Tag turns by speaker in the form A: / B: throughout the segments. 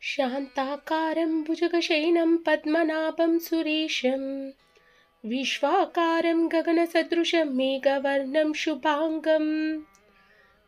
A: శాంతాకారం భుజగశయనం పద్మనాభం సురేశం విశ్వాకారం గగనసదృశం మేఘవర్ణం శుభాంగం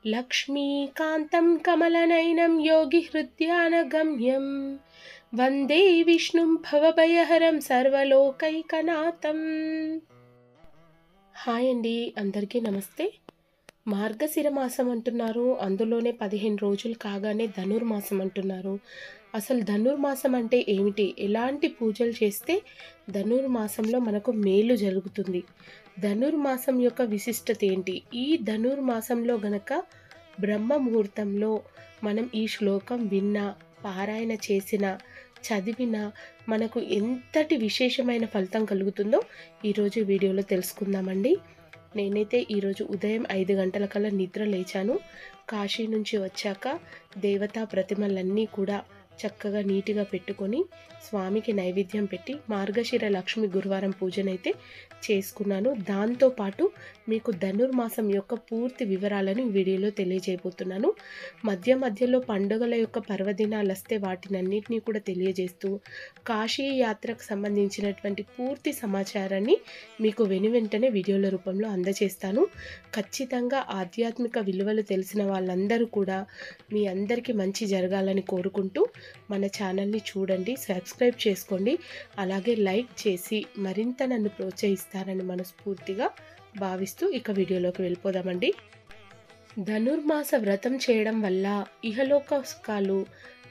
A: లక్ష్మీకాంతం కమలనయనం యోగిహృద్యానగమ్యం వందే విష్ణుం భవభయహరం సర్వలోకైకనాథం. హాయ్ అండి, అందరికీ నమస్తే. మార్గశిర మాసం అంటున్నారు, అందులోనే 15 రోజులు కాగానే ధనుర్మాసం అంటున్నారు. అసలు ధనుర్మాసం అంటే ఏమిటి? ఎలాంటి పూజలు చేస్తే ధనుర్మాసంలో మనకు మేలు జరుగుతుంది? ధనుర్మాసం యొక్క విశిష్టత ఏంటి? ఈ ధనుర్మాసంలో గనక బ్రహ్మ ముహూర్తంలో మనం ఈ శ్లోకం విన్నా, పారాయణ చేసిన, చదివిన మనకు ఎంతటి విశేషమైన ఫలితం కలుగుతుందో ఈరోజు వీడియోలో తెలుసుకుందామండి. నేనైతే ఈరోజు ఉదయం 5 గంటల కల్లా నిద్ర లేచాను. కాశీ నుంచి వచ్చాక దేవతా ప్రతిమలన్నీ కూడా చక్కగా నీట్గా పెట్టుకొని స్వామికి నైవేద్యం పెట్టి మార్గశిర లక్ష్మి గురువారం పూజనైతే చేసుకున్నాను. దాంతోపాటు మీకు ధనుర్మాసం యొక్క పూర్తి వివరాలను ఈ వీడియోలో తెలియజేయబోతున్నాను. మధ్య మధ్యలో పండుగల యొక్క పర్వదినాలు వస్తే వాటినన్నింటినీ కూడా తెలియజేస్తూ కాశీ యాత్రకు సంబంధించినటువంటి పూర్తి సమాచారాన్ని మీకు వెనువెంటనే వీడియోల రూపంలో అందజేస్తాను. ఖచ్చితంగా ఆధ్యాత్మిక విలువలు తెలిసిన వాళ్ళందరూ కూడా మీ అందరికీ మంచి జరగాలని కోరుకుంటూ మన ఛానల్ని చూడండి, సబ్స్క్రైబ్ చేసుకోండి, అలాగే లైక్ చేసి మరింత నన్ను ప్రోత్సహిస్తారని మనస్ఫూర్తిగా భావిస్తూ ఇక వీడియోలోకి వెళ్ళిపోదామండి. ధనుర్మాస వ్రతం చేయడం వల్ల ఇహలోక సుఖాలు,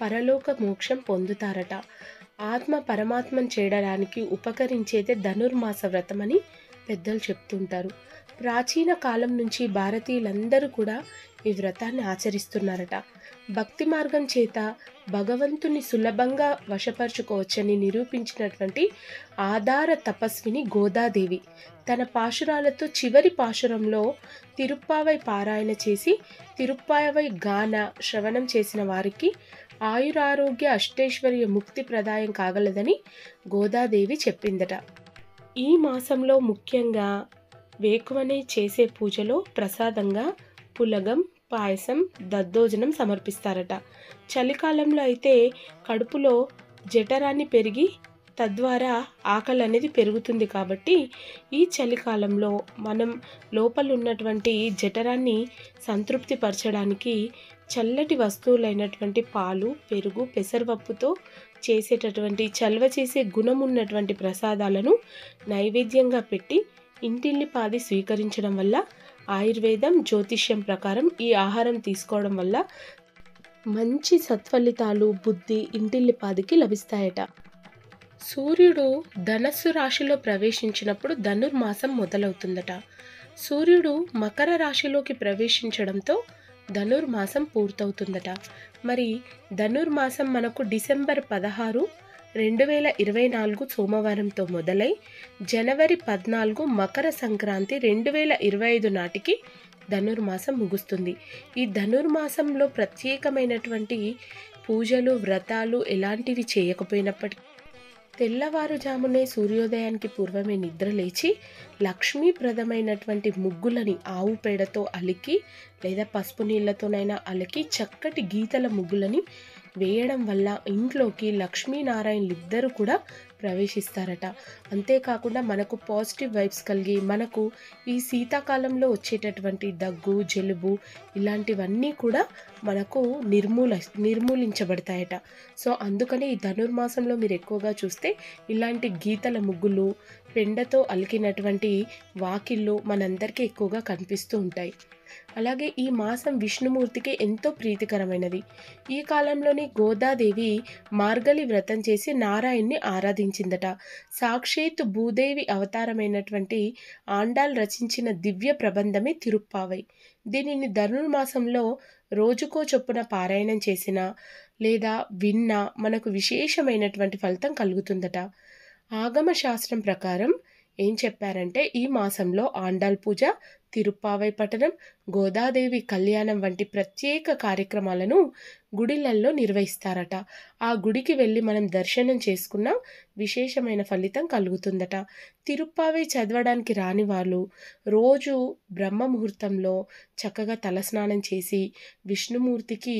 A: పరలోక మోక్షం పొందుతారట. ఆత్మ పరమాత్మను చేరడానికి ఉపకరించేదే ధనుర్మాస వ్రతం అని పెద్దలు చెప్తుంటారు. ప్రాచీన కాలం నుంచి భారతీయులందరూ కూడా ఈ వ్రతాన్ని ఆచరిస్తున్నారట. భక్తి మార్గం చేత భగవంతుని సులభంగా వశపరుచుకోవచ్చని నిరూపించినటువంటి ఆధార తపస్విని గోదాదేవి తన పాశురాలతో చివరి పాశురంలో తిరుప్పావై పారాయణ చేసి తిరుప్పావై గాన శ్రవణం చేసిన వారికి ఆయురారోగ్య అష్టైశ్వర్య ముక్తి ప్రదాయం కాగలదని గోదాదేవి చెప్పిందట. ఈ మాసంలో ముఖ్యంగా వేకువనే చేసే పూజలో ప్రసాదంగా పులగం, పాయసం, దద్దోజనం సమర్పిస్తారట. చలికాలంలో అయితే కడుపులో జఠరాన్ని పెరిగి తద్వారా ఆకలి అనేది పెరుగుతుంది. కాబట్టి ఈ చలికాలంలో మనం లోపల ఉన్నటువంటి జఠరాన్ని సంతృప్తి పరచడానికి చల్లటి వస్తువులైనటువంటి పాలు, పెరుగు, పెసరపప్పుతో చేసేటటువంటి చల్వ చేసే గుణం ఉన్నటువంటి ప్రసాదాలను నైవేద్యంగా పెట్టి ఇంటిల్లిపాది స్వీకరించడం వల్ల ఆయుర్వేదం, జ్యోతిష్యం ప్రకారం ఈ ఆహారం తీసుకోవడం వల్ల మంచి సత్ఫలితాలు, బుద్ధి ఇంటిల్లిపాదికి లభిస్తాయట. సూర్యుడు ధనస్సు రాశిలో ప్రవేశించినప్పుడు ధనుర్మాసం మొదలవుతుందట. సూర్యుడు మకర రాశిలోకి ప్రవేశించడంతో ధనుర్మాసం పూర్తవుతుందట. మరి ధనుర్మాసం మనకు డిసెంబర్ 16, 2024 సోమవారంతో మొదలై జనవరి 14 మకర సంక్రాంతి 2025 నాటికి ధనుర్మాసం ముగుస్తుంది. ఈ ధనుర్మాసంలో ప్రత్యేకమైనటువంటి పూజలు, వ్రతాలు ఎలాంటివి చేయకపోయినప్పటికీ తెల్లవారుజామునే సూర్యోదయానికి పూర్వమే నిద్ర లేచి లక్ష్మీప్రదమైనటువంటి ముగ్గులని ఆవు పేడతో అలికి లేదా పసుపు నీళ్లతోనైనా అలికి చక్కటి గీతల ముగ్గులని వేయడం వల్ల ఇంట్లోకి లక్ష్మీనారాయణలు ఇద్దరు కూడా ప్రవేశిస్తారట. అంతేకాకుండా మనకు పాజిటివ్ వైబ్స్ కలిగి మనకు ఈ శీతాకాలంలో వచ్చేటటువంటి దగ్గు, జలుబు ఇలాంటివన్నీ కూడా మనకు నిర్మూలించబడతాయట. సో అందుకని ఈ ధనుర్మాసంలో మీరు ఎక్కువగా చూస్తే ఇలాంటి గీతల ముగ్గులు, పెండతో అలికినటువంటి వాకిళ్ళు మనందరికీ ఎక్కువగా కనిపిస్తూ ఉంటాయి. అలాగే ఈ మాసం విష్ణుమూర్తికి ఎంతో ప్రీతికరమైనది. ఈ కాలంలోని గోదాదేవి మార్గలి వ్రతం చేసి నారాయణ్ణి ఆరాధించిందట. సాక్షాత్తు భూదేవి అవతారమైనటువంటి ఆండాల్ రచించిన దివ్య ప్రబంధమే తిరుప్పావై. దీనిని ధనుర్మాసంలో రోజుకో చొప్పున పారాయణం చేసినా లేదా విన్నా మనకు విశేషమైనటువంటి ఫలితం కలుగుతుందట. ఆగమ శాస్త్రం ప్రకారం ఏం చెప్పారంటే ఈ మాసంలో ఆండాల్ పూజ, తిరుప్పావై పఠనం, గోదాదేవి కళ్యాణం వంటి ప్రత్యేక కార్యక్రమాలను గుడిలల్లో నిర్వహిస్తారట. ఆ గుడికి వెళ్ళి మనం దర్శనం చేసుకున్న విశేషమైన ఫలితం కలుగుతుందట. తిరుప్పావై చదవడానికి రాని వాళ్ళు రోజు బ్రహ్మ ముహూర్తంలో చక్కగా తలస్నానం చేసి విష్ణుమూర్తికి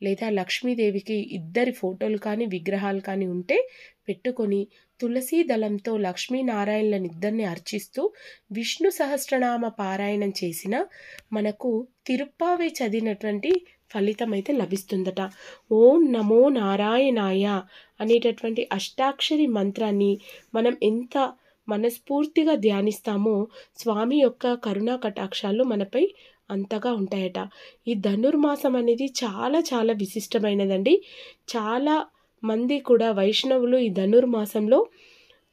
A: లేదా లక్ష్మీదేవికి ఇద్దరి ఫోటోలు కానీ విగ్రహాలు కానీ ఉంటే పెట్టుకొని తులసీ దళంతో లక్ష్మీనారాయణలనిద్దరిని అర్చిస్తూ విష్ణు సహస్రనామ పారాయణం చేసిన మనకు తిరుప్పావై చదివినటువంటి ఫలితం అయితే లభిస్తుందట. ఓం నమో నారాయణాయ అనేటటువంటి అష్టాక్షరి మంత్రాన్ని మనం ఎంత మనస్ఫూర్తిగా ధ్యానిస్తామో స్వామి యొక్క కరుణా కటాక్షాలు మనపై అంతగా ఉంటాయట. ఈ ధనుర్మాసం అనేది చాలా చాలా విశిష్టమైనదండి. చాలా మంది కూడా వైష్ణవులు ఈ ధనుర్మాసంలో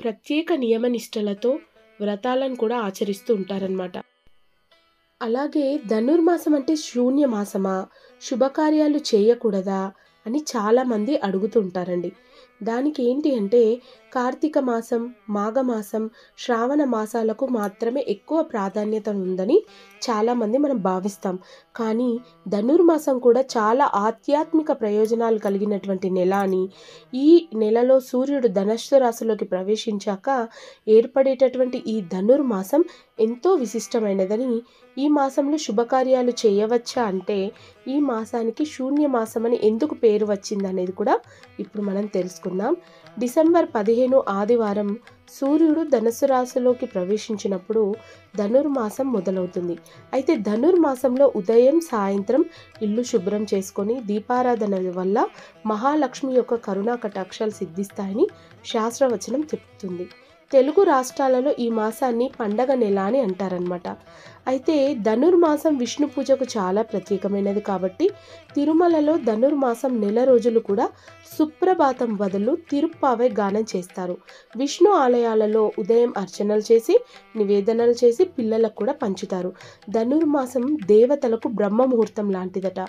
A: ప్రత్యేక నియమనిష్టలతో వ్రతాలను కూడా ఆచరిస్తూ ఉంటారనమాట. అలాగే ధనుర్మాసం అంటే శూన్యమాసమా, శుభకార్యాలు చేయకూడదా అని చాలామంది అడుగుతూ ఉంటారండి. దానికి ఏంటి అంటే కార్తీక మాసం, మాఘమాసం, శ్రావణ మాసాలకు మాత్రమే ఎక్కువ ప్రాధాన్యత ఉందని చాలామంది మనం భావిస్తాం. కానీ ధనుర్మాసం కూడా చాలా ఆధ్యాత్మిక ప్రయోజనాలు కలిగినటువంటి నెల అని, ఈ నెలలో సూర్యుడు ధనస్సు రాశిలోకి ప్రవేశించాక ఏర్పడేటటువంటి ఈ ధనుర్మాసం ఎంతో విశిష్టమైనదని, ఈ మాసంలో శుభకార్యాలు చేయవచ్చా అంటే ఈ మాసానికి శూన్యమాసం అని ఎందుకు పేరు వచ్చిందనేది కూడా ఇప్పుడు మనం తెలుసుకుందాం. డిసెంబర్ 15 ఆదివారం సూర్యుడు ధనుస్సు రాశిలోకి ప్రవేశించినప్పుడు ధనుర్మాసం మొదలవుతుంది. అయితే ధనుర్మాసంలో ఉదయం సాయంత్రం ఇల్లు శుభ్రం చేసుకొని దీపారాధన వల్ల మహాలక్ష్మి యొక్క కరుణా కటాక్షాలు సిద్ధిస్తాయని శాస్త్రవచనం చెప్తుంది. తెలుగు రాష్ట్రాలలో ఈ మాసాన్ని పండగ నెల అని అంటారనమాట. అయితే ధనుర్మాసం విష్ణు పూజకు చాలా ప్రత్యేకమైనది కాబట్టి తిరుమలలో ధనుర్మాసం నెల రోజులు కూడా సుప్రభాతం బదులు తిరుప్పావై గానం చేస్తారు. విష్ణు ఆలయాలలో ఉదయం అర్చనలు చేసి నివేదనలు చేసి పిల్లలకు కూడా పంచుతారు. ధనుర్మాసం దేవతలకు బ్రహ్మ ముహూర్తం లాంటిదట.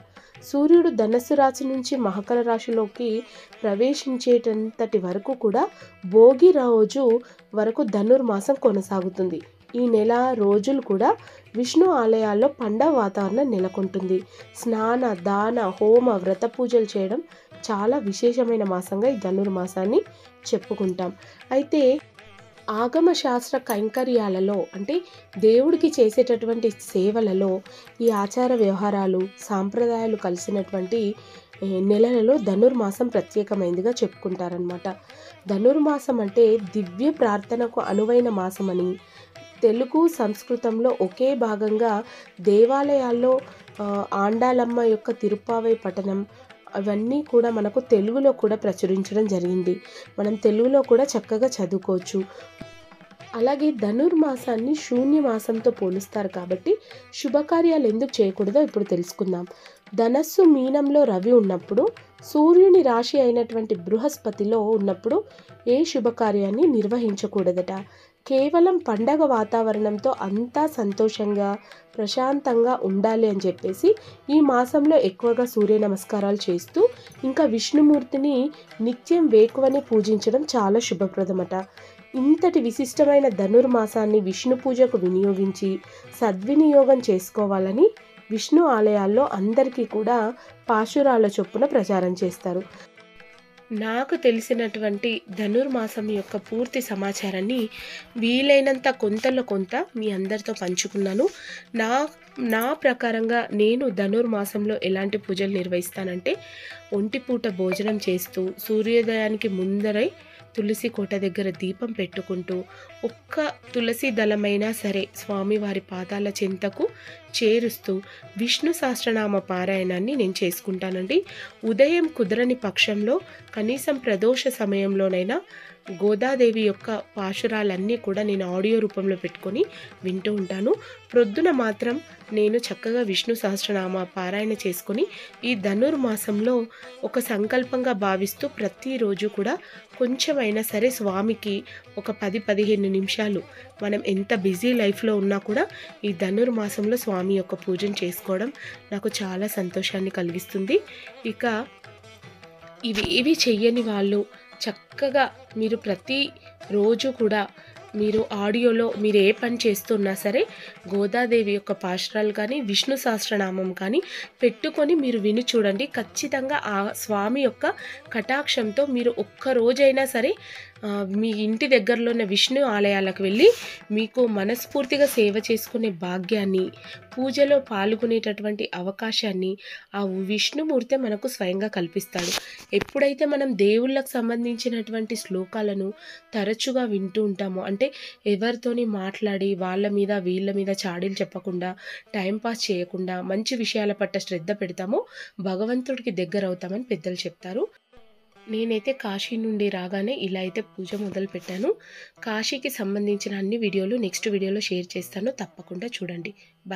A: సూర్యుడు ధనస్సు రాశి నుంచి మకర రాశిలోకి ప్రవేశించేటంతటి వరకు కూడా భోగి రోజు వరకు ధనుర్మాసం కొనసాగుతుంది. ఈ నెల రోజులు కూడా విష్ణు ఆలయాల్లో పండగ వాతావరణం నెలకొంటుంది. స్నాన, దాన, హోమ, వ్రత పూజలు చేయడం చాలా విశేషమైన మాసంగా ఈ ధనుర్మాసాన్ని చెప్పుకుంటాం. అయితే ఆగమ శాస్త్ర కైంకర్యాలలో అంటే దేవుడికి చేసేటటువంటి సేవలలో ఈ ఆచార వ్యవహారాలు సాంప్రదాయాలు కలిసినటువంటి నెలలలో ధనుర్మాసం ప్రత్యేకమైనదిగా చెప్పుకుంటారనమాట. ధనుర్మాసం అంటే దివ్య ప్రార్థనకు అనువైన మాసమని, తెలుగు సంస్కృతంలో ఒకే భాగంగా దేవాలయాల్లో ఆండాలమ్మ యొక్క తిరుప్పావై పఠనం అవన్నీ కూడా మనకు తెలుగులో కూడా ప్రచురించడం జరిగింది. మనం తెలుగులో కూడా చక్కగా చదువుకోవచ్చు. అలాగే ధనుర్మాసాన్ని శూన్యమాసంతో పోలుస్తారు కాబట్టి శుభకార్యాలు ఎందుకు చేయకూడదో ఇప్పుడు తెలుసుకుందాం. ధనస్సు మీనంలో రవి ఉన్నప్పుడు, సూర్యుని రాశి అయినటువంటి బృహస్పతిలో ఉన్నప్పుడు ఏ శుభకార్యాన్ని నిర్వహించకూడదట. కేవలం పండగ వాతావరణంతో అంతా సంతోషంగా ప్రశాంతంగా ఉండాలి అని చెప్పేసి ఈ మాసంలో ఎక్కువగా సూర్య నమస్కారాలు చేస్తూ ఇంకా విష్ణుమూర్తిని నిత్యం వేకువని పూజించడం చాలా శుభప్రదమట. ఇంతటి విశిష్టమైన ధనుర్మాసాన్ని విష్ణు పూజకు వినియోగించి సద్వినియోగం చేసుకోవాలని విష్ణు ఆలయాల్లో అందరికీ కూడా పాశురాల చొప్పున ప్రచారం చేస్తారు. నాకు తెలిసినటువంటి ధనుర్మాసం యొక్క పూర్తి సమాచారాన్ని వీలైనంత కొంతలో కొంత మీ అందరితో పంచుకున్నాను. నా ప్రకారంగా నేను ధనుర్మాసంలో ఎలాంటి పూజలు నిర్వహిస్తానంటే ఒంటిపూట భోజనం చేస్తూ సూర్యోదయానికి ముందరై తులసి కోట దగ్గర దీపం పెట్టుకుంటూ ఒక్క తులసి దళమైనా సరే స్వామివారి పాదాల చెంతకు చేరుస్తూ విష్ణు సహస్రనామ పారాయణాన్ని నేను చేసుకుంటానండి. ఉదయం కుదరని పక్షంలో కనీసం ప్రదోష సమయంలోనైనా గోదాదేవి యొక్క పాశురాలన్నీ కూడా నేను ఆడియో రూపంలో పెట్టుకొని వింటూ ఉంటాను. ప్రొద్దున మాత్రం నేను చక్కగా విష్ణు సహస్రనామ పారాయణ చేసుకొని ఈ ధనుర్మాసంలో ఒక సంకల్పంగా భావిస్తూ ప్రతిరోజు కూడా కొంచెమైనా సరే స్వామికి ఒక 10-15 నిమిషాలు మనం ఎంత బిజీ లైఫ్లో ఉన్నా కూడా ఈ ధనుర్మాసంలో స్వామి యొక్క పూజను చేసుకోవడం నాకు చాలా సంతోషాన్ని కలిగిస్తుంది. ఇక ఇవి ఏవి చెయ్యని వాళ్ళు చక్కగా మీరు ప్రతి రోజు కూడా మీరు ఆడియోలో మీరు ఏ పని చేస్తున్నా సరే గోదాదేవి యొక్క పాశురాలు కానీ విష్ణు సహస్రనామం కానీ పెట్టుకొని మీరు విని చూడండి. ఖచ్చితంగా ఆ స్వామి యొక్క కటాక్షంతో మీరు ఒక్క రోజైనా సరే మీ ఇంటి దగ్గరలో ఉన్న విష్ణు ఆలయాలకు వెళ్ళి మీకు మనస్ఫూర్తిగా సేవ చేసుకునే భాగ్యాన్ని, పూజలో పాల్గొనేటటువంటి అవకాశాన్ని ఆ విష్ణుమూర్తే మనకు స్వయంగా కల్పిస్తాడు. ఎప్పుడైతే మనం దేవుళ్ళకు సంబంధించినటువంటి శ్లోకాలను తరచుగా వింటూ ఉంటామో, అంటే ఎవరితోని మాట్లాడి వాళ్ళ మీద వీళ్ళ మీద చాడీలు చెప్పకుండా, టైంపాస్ చేయకుండా మంచి విషయాల పట్ల శ్రద్ధ పెడతామో భగవంతుడికి దగ్గరవుతామని పెద్దలు చెప్తారు. నేనైతే కాశీ నుండి రాగానే ఇలా అయితే పూజ మొదలుపెట్టాను. కాశీకి సంబంధించిన అన్ని వీడియోలు నెక్స్ట్ వీడియోలో షేర్ చేస్తాను. తప్పకుండా చూడండి. బాయ్.